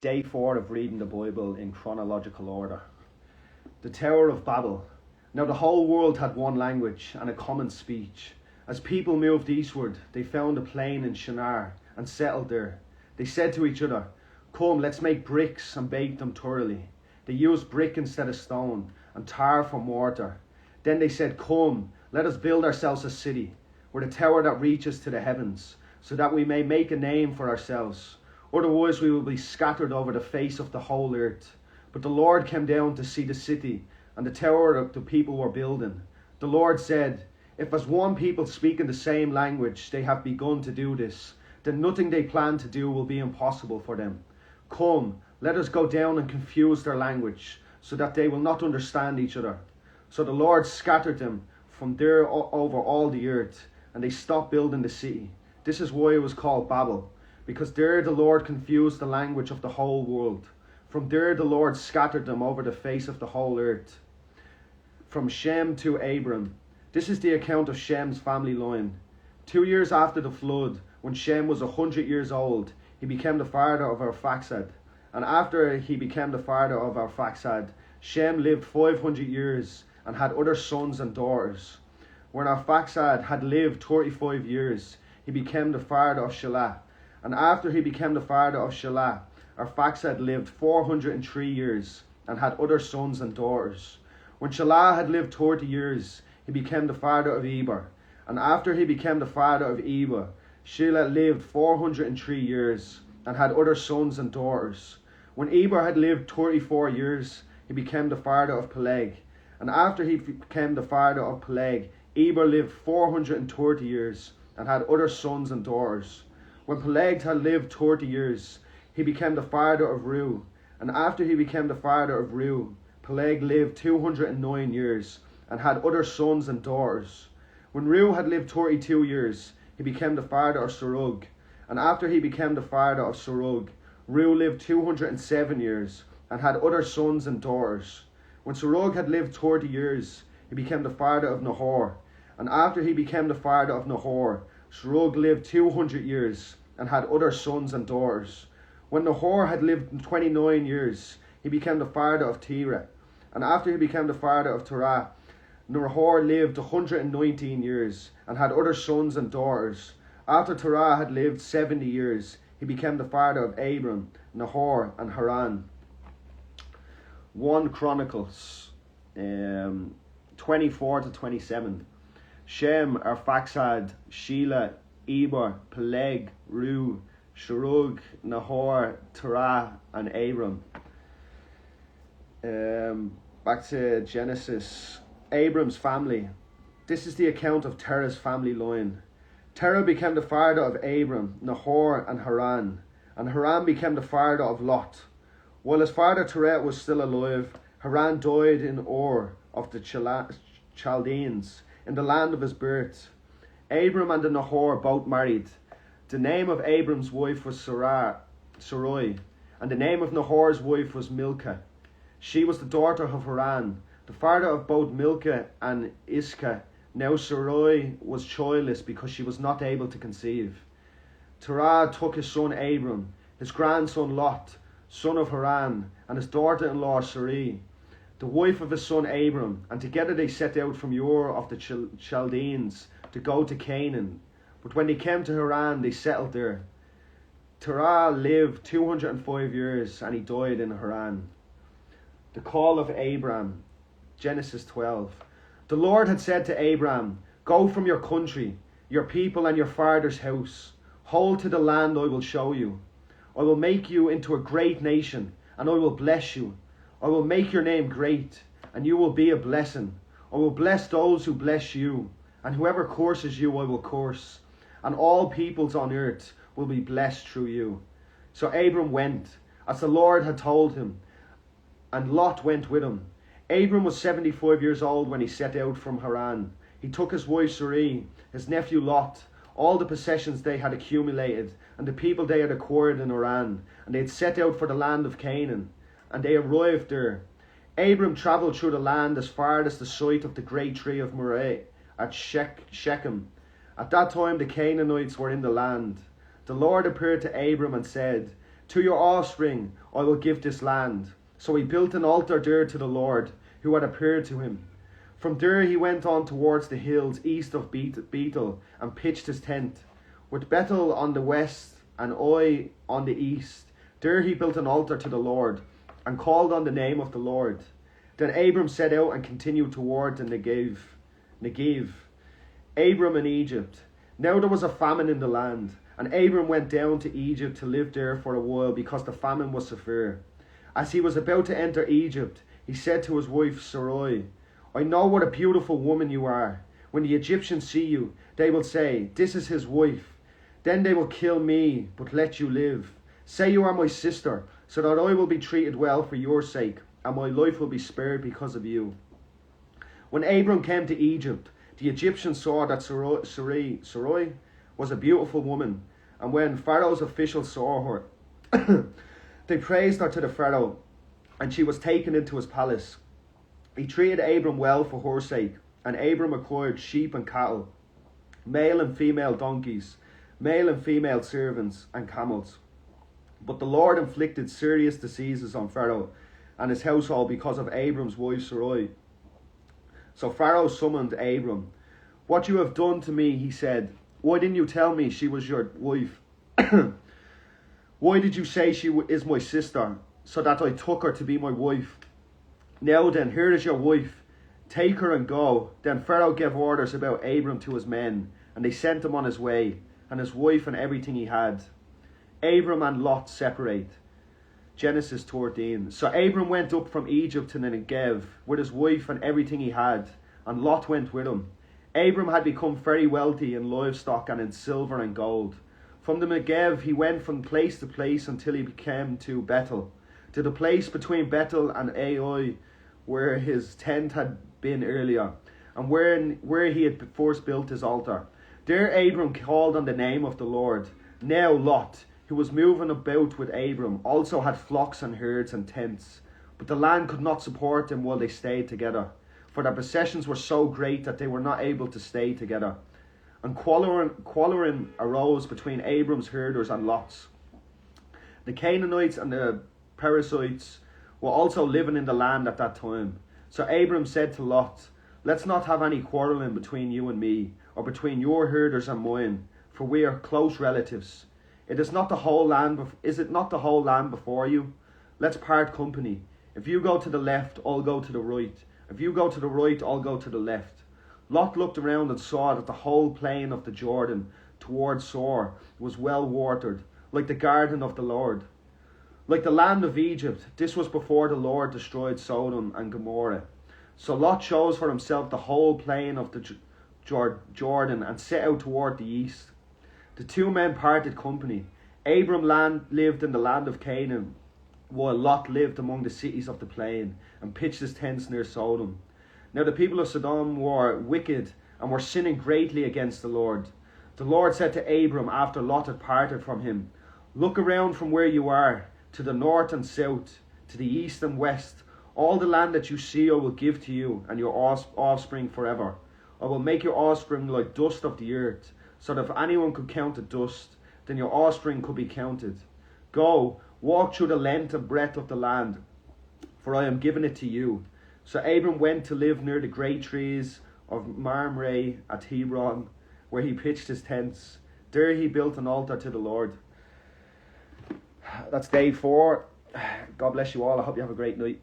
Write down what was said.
Day 4 of reading the Bible in chronological order. The Tower of Babel. Now the whole world had one language and a common speech. As people moved eastward, they found a plain in Shinar and settled there. They said to each other, "Come, let's make bricks and bake them thoroughly." They used brick instead of stone and tar for mortar. Then they said, "Come, let us build ourselves a city with a tower that reaches to the heavens, so that we may make a name for ourselves. Otherwise we will be scattered over the face of the whole earth." But the Lord came down to see the city and the tower that the people were building. The Lord said, "If as one people speaking the same language they have begun to do this, then nothing they plan to do will be impossible for them. Come, let us go down and confuse their language, so that they will not understand each other." So the Lord scattered them from there over all the earth, and they stopped building the city. This is why it was called Babel, because there the Lord confused the language of the whole world. From there the Lord scattered them over the face of the whole earth. From Shem to Abram. This is the account of Shem's family line. 2 years after the flood, when Shem was 100 years old, he became the father of Arphaxad. And after he became the father of Arphaxad, Shem lived 500 years and had other sons and daughters. When Arphaxad had lived 35 years, he became the father of Shelah. And after he became the father of Shelah, Arphaxad lived 403 years and had other sons and daughters. When Shelah had lived 30 years, he became the father of Eber. And after he became the father of Eber, Shelah lived 403 years and had other sons and daughters. When Eber had lived 34 years, he became the father of Peleg. And after he became the father of Peleg, Eber lived 430 years and had other sons and daughters. When Peleg had lived 30 years, he became the father of Reu. And after he became the father of Reu, Peleg lived 209 years and had other sons and daughters. When Reu had lived 32 years, he became the father of Serug. And after he became the father of Serug, Reu lived 207 years and had other sons and daughters. When Serug had lived 30 years, he became the father of Nahor. And after he became the father of Nahor, Serug lived 200 years and had other sons and daughters. When Nahor had lived 29 years, he became the father of Terah. And after he became the father of Terah, Nahor lived 119 years and had other sons and daughters. After Terah had lived 70 years, he became the father of Abram, Nahor, and Haran. 1 Chronicles 24 to 27. Shem, Arphaxad, Shelah, Eber, Peleg, Reu, Serug, Nahor, Terah, and Abram. Back to Genesis. Abram's family. This is the account of Terah's family line. Terah became the father of Abram, Nahor, and Haran. And Haran became the father of Lot. While his father Terah was still alive, Haran died in Ur of the Chaldeans, in the land of his birth. Abram and Nahor both married. The name of Abram's wife was Sarai, and the name of Nahor's wife was Milcah. She was the daughter of Haran, the father of both Milcah and Iscah. Now Sarai was childless because she was not able to conceive. Terah took his son Abram, his grandson Lot, son of Haran, and his daughter-in-law Sarai, the wife of his son Abram, and together they set out from Ur of the Chaldeans to go to Canaan. But when they came to Haran, they settled there. Terah lived 205 years, and he died in Haran. The call of Abram. Genesis 12. The Lord had said to Abram, "Go from your country, your people, and your father's house. Hold to the land I will show you. I will make you into a great nation, and I will bless you. I will make your name great, and you will be a blessing. I will bless those who bless you, and whoever curses you I will curse. And all peoples on earth will be blessed through you." So Abram went, as the Lord had told him, and Lot went with him. Abram was 75 years old when he set out from Haran. He took his wife Sarai, his nephew Lot, all the possessions they had accumulated, and the people they had acquired in Haran, and they had set out for the land of Canaan, and they arrived there. Abram travelled through the land as far as the site of the great tree of Moreh at Shechem. At that time the Canaanites were in the land. The Lord appeared to Abram and said, To your offspring I will give this land. So he built an altar there to the Lord, who had appeared to him. From there he went on towards the hills east of Bethel, and pitched his tent, with Bethel on the west and Ai on the east. There he built an altar to the Lord, and called on the name of the Lord. Then Abram set out and continued toward the Negev. Abram in Egypt. Now there was a famine in the land, and Abram went down to Egypt to live there for a while, because the famine was severe. As he was about to enter Egypt, he said to his wife Sarai, I know what a beautiful woman you are. When the Egyptians see you, they will say, this is his wife. Then they will kill me, but let you live. Say you are my sister, so that I will be treated well for your sake, and my life will be spared because of you. When Abram came to Egypt, the Egyptians saw that Sarai was a beautiful woman, and when Pharaoh's officials saw her, they praised her to the Pharaoh, and she was taken into his palace. He treated Abram well for her sake, and Abram acquired sheep and cattle, male and female donkeys, male and female servants, and camels. But the Lord inflicted serious diseases on Pharaoh and his household because of Abram's wife Sarai. So Pharaoh summoned Abram. What you have done to me, he said. Why didn't you tell me she was your wife? Why did you say she is my sister, so that I took her to be my wife? Now then, here is your wife. Take her and go. Then Pharaoh gave orders about Abram to his men, and they sent him on his way, and his wife and everything he had. Abram and Lot separate. Genesis 13. So Abram went up from Egypt to the Negev with his wife and everything he had, and Lot went with him. Abram had become very wealthy in livestock and in silver and gold. From the Negev he went from place to place until he came to Bethel, to the place between Bethel and Ai, where his tent had been earlier, and where he had first built his altar. There Abram called on the name of the Lord. Now Lot, who was moving about with Abram, also had flocks and herds and tents, but the land could not support them while they stayed together, for their possessions were so great that they were not able to stay together. And quarreling arose between Abram's herders and Lot's. The Canaanites and the Perizzites were also living in the land at that time. So Abram said to Lot, let's not have any quarreling between you and me, or between your herders and mine, for we are close relatives. Is it not the whole land before you? Let's part company. If you go to the left, I'll go to the right. If you go to the right, I'll go to the left. Lot looked around and saw that the whole plain of the Jordan towards Zoar was well watered, like the garden of the Lord. Like the land of Egypt, this was before the Lord destroyed Sodom and Gomorrah. So Lot chose for himself the whole plain of the Jordan and set out toward the east. The two men parted company. Abram lived in the land of Canaan, while Lot lived among the cities of the plain and pitched his tents near Sodom. Now the people of Sodom were wicked and were sinning greatly against the Lord. The Lord said to Abram after Lot had parted from him, look around from where you are, to the north and south, to the east and west. All the land that you see I will give to you and your offspring forever. I will make your offspring like dust of the earth, so that if anyone could count the dust, then your offspring could be counted. Go, walk through the length and breadth of the land, for I am giving it to you. So Abram went to live near the great trees of Mamre at Hebron, where he pitched his tents. There he built an altar to the Lord. That's day 4. God bless you all. I hope you have a great night.